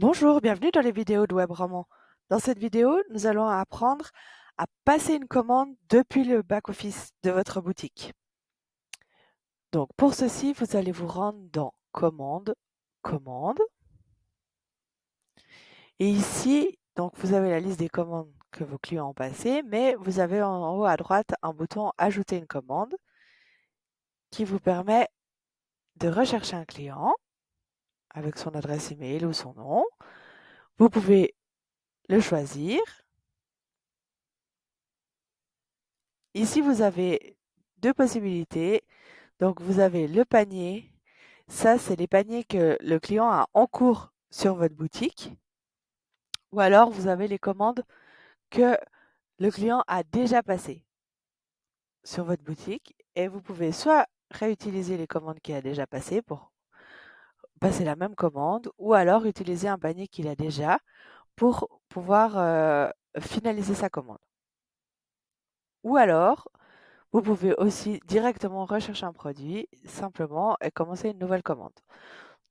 Bonjour, bienvenue dans les vidéos de WebRoman. Dans cette vidéo, nous allons apprendre à passer une commande depuis le back-office de votre boutique. Donc pour ceci, vous allez vous rendre dans Commande, Commande. Et ici, donc vous avez la liste des commandes que vos clients ont passées, mais vous avez en haut à droite un bouton Ajouter une commande qui vous permet de rechercher un client avec son adresse email ou son nom. Vous pouvez le choisir. Ici, vous avez deux possibilités. Donc, vous avez le panier. Ça, c'est les paniers que le client a en cours sur votre boutique. Ou alors, vous avez les commandes que le client a déjà passées sur votre boutique. Et vous pouvez soit réutiliser les commandes qu'il a déjà passées pour passer la même commande, ou alors utiliser un panier qu'il a déjà pour pouvoir finaliser sa commande. Ou alors, vous pouvez aussi directement rechercher un produit simplement et commencer une nouvelle commande.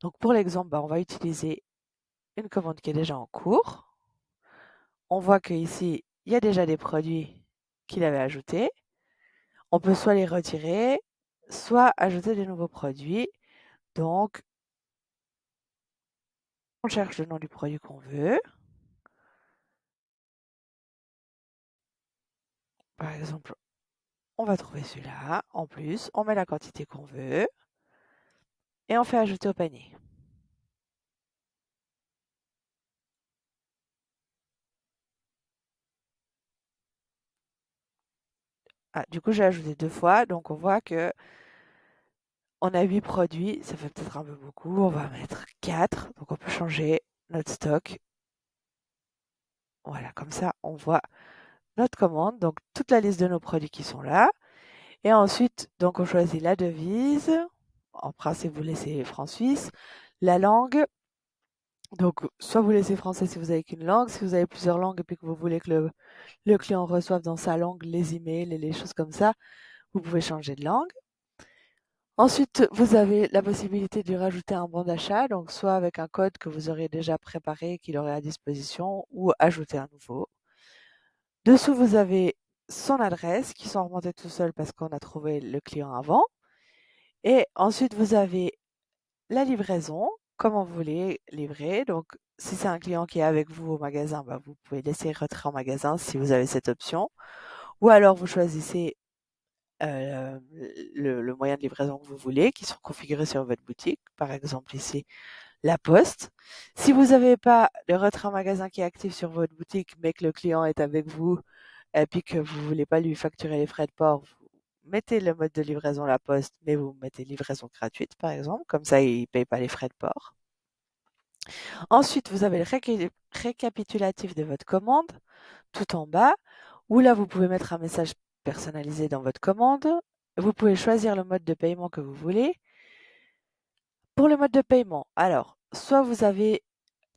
Donc pour l'exemple, on va utiliser une commande qui est déjà en cours. On voit qu'ici, il y a déjà des produits qu'il avait ajoutés. On peut soit les retirer, soit ajouter des nouveaux produits. Donc, on cherche le nom du produit qu'on veut. Par exemple, on va trouver celui-là. En plus, on met la quantité qu'on veut et on fait ajouter au panier. Ah, du coup, j'ai ajouté 2 fois, donc on voit que on a 8 produits, ça fait peut-être un peu beaucoup. On va mettre 4, donc on peut changer notre stock. Voilà, comme ça, on voit notre commande, donc toute la liste de nos produits qui sont là. Et ensuite, donc on choisit la devise. En principe, vous laissez franc-suisse. La langue, donc soit vous laissez français si vous avez qu'une langue. Si vous avez plusieurs langues et puis que vous voulez que le client reçoive dans sa langue les emails et les choses comme ça, vous pouvez changer de langue. Ensuite, vous avez la possibilité de lui rajouter un bon d'achat, donc soit avec un code que vous aurez déjà préparé, qu'il aurait à disposition, ou ajouter un nouveau. Dessous, vous avez son adresse qui sont remontées tout seul parce qu'on a trouvé le client avant. Et ensuite, vous avez la livraison, comment vous voulez livrer. Donc, si c'est un client qui est avec vous au magasin, vous pouvez laisser retrait en magasin si vous avez cette option. Ou alors, vous choisissez le moyen de livraison que vous voulez, qui sont configurés sur votre boutique. Par exemple, ici, la poste. Si vous n'avez pas le retrait en magasin qui est actif sur votre boutique, mais que le client est avec vous, et puis que vous voulez pas lui facturer les frais de port, vous mettez le mode de livraison la poste, mais vous mettez livraison gratuite, par exemple. Comme ça, il ne paye pas les frais de port. Ensuite, vous avez le récapitulatif de votre commande, tout en bas, où là, vous pouvez mettre un message personnalisé dans votre commande. Vous pouvez choisir le mode de paiement que vous voulez. Pour le mode de paiement, alors, soit vous avez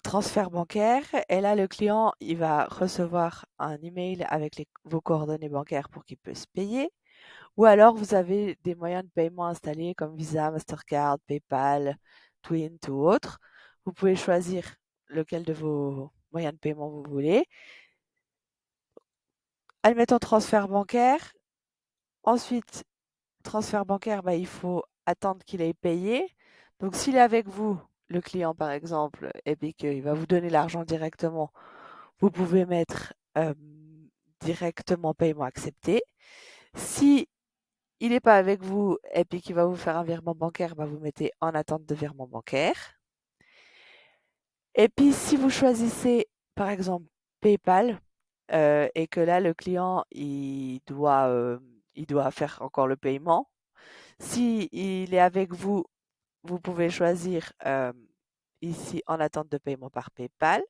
transfert bancaire, et là, le client, il va recevoir un email avec vos coordonnées bancaires pour qu'il puisse payer. Ou alors, vous avez des moyens de paiement installés comme Visa, Mastercard, PayPal, Twint ou autre. Vous pouvez choisir lequel de vos moyens de paiement vous voulez. Admettons transfert bancaire. Ensuite, transfert bancaire, il faut attendre qu'il ait payé. Donc, s'il est avec vous, le client par exemple, et puis qu'il va vous donner l'argent directement, vous pouvez mettre directement paiement accepté. Si il n'est pas avec vous et puis qu'il va vous faire un virement bancaire, vous mettez en attente de virement bancaire. Et puis si vous choisissez par exemple PayPal et que là le client il doit faire encore le paiement. Si il est avec vous, vous pouvez choisir ici en attente de paiement par PayPal.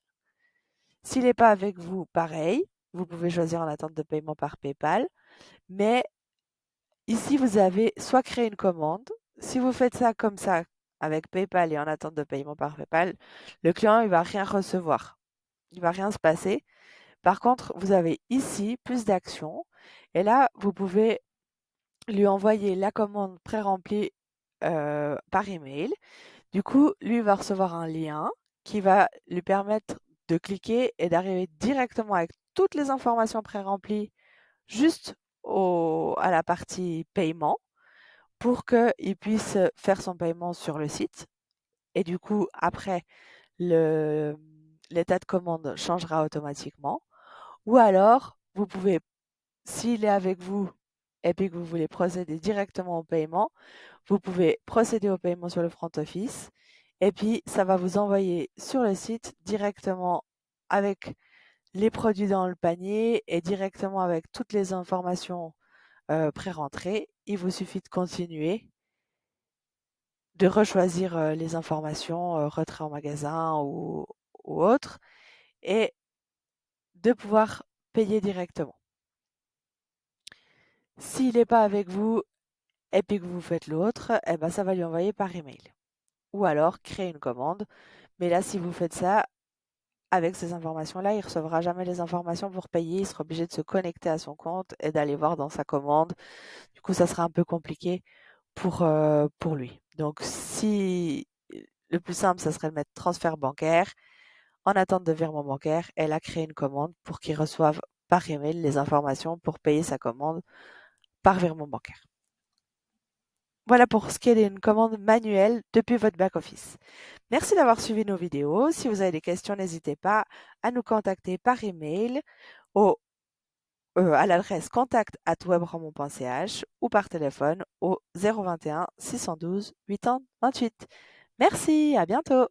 S'il n'est pas avec vous, pareil, vous pouvez choisir en attente de paiement par PayPal. Mais ici, vous avez soit créé une commande. Si vous faites ça comme ça, avec PayPal et en attente de paiement par PayPal, le client, il va rien recevoir. Il va rien se passer. Par contre, vous avez ici plus d'actions. Et là, vous pouvez lui envoyer la commande pré-remplie par email. Du coup, lui va recevoir un lien qui va lui permettre de cliquer et d'arriver directement avec toutes les informations pré-remplies juste à la partie paiement pour qu'il puisse faire son paiement sur le site. Et du coup, après, l'état de commande changera automatiquement. Ou alors, vous pouvez, s'il est avec vous et puis que vous voulez procéder directement au paiement, vous pouvez procéder au paiement sur le front office et puis ça va vous envoyer sur le site directement avec les produits dans le panier et directement avec toutes les informations pré-rentrées. Il vous suffit de continuer, de rechoisir les informations, retrait en magasin ou autre, et de pouvoir payer directement. S'il n'est pas avec vous et puis que vous faites l'autre, eh ben, ça va lui envoyer par email. Ou alors créer une commande. Mais là, si vous faites ça, avec ces informations-là, il ne recevra jamais les informations pour payer. Il sera obligé de se connecter à son compte et d'aller voir dans sa commande. Du coup, ça sera un peu compliqué pour lui. Donc, si le plus simple, ça serait de mettre transfert bancaire en attente de virement bancaire. Elle a créé une commande pour qu'il reçoive par email les informations pour payer sa commande par virement bancaire. Voilà pour ce qui est d'une commande manuelle depuis votre back-office. Merci d'avoir suivi nos vidéos. Si vous avez des questions, n'hésitez pas à nous contacter par email à l'adresse contact@webramon.ch ou par téléphone au 021 612 80 28. Merci, à bientôt.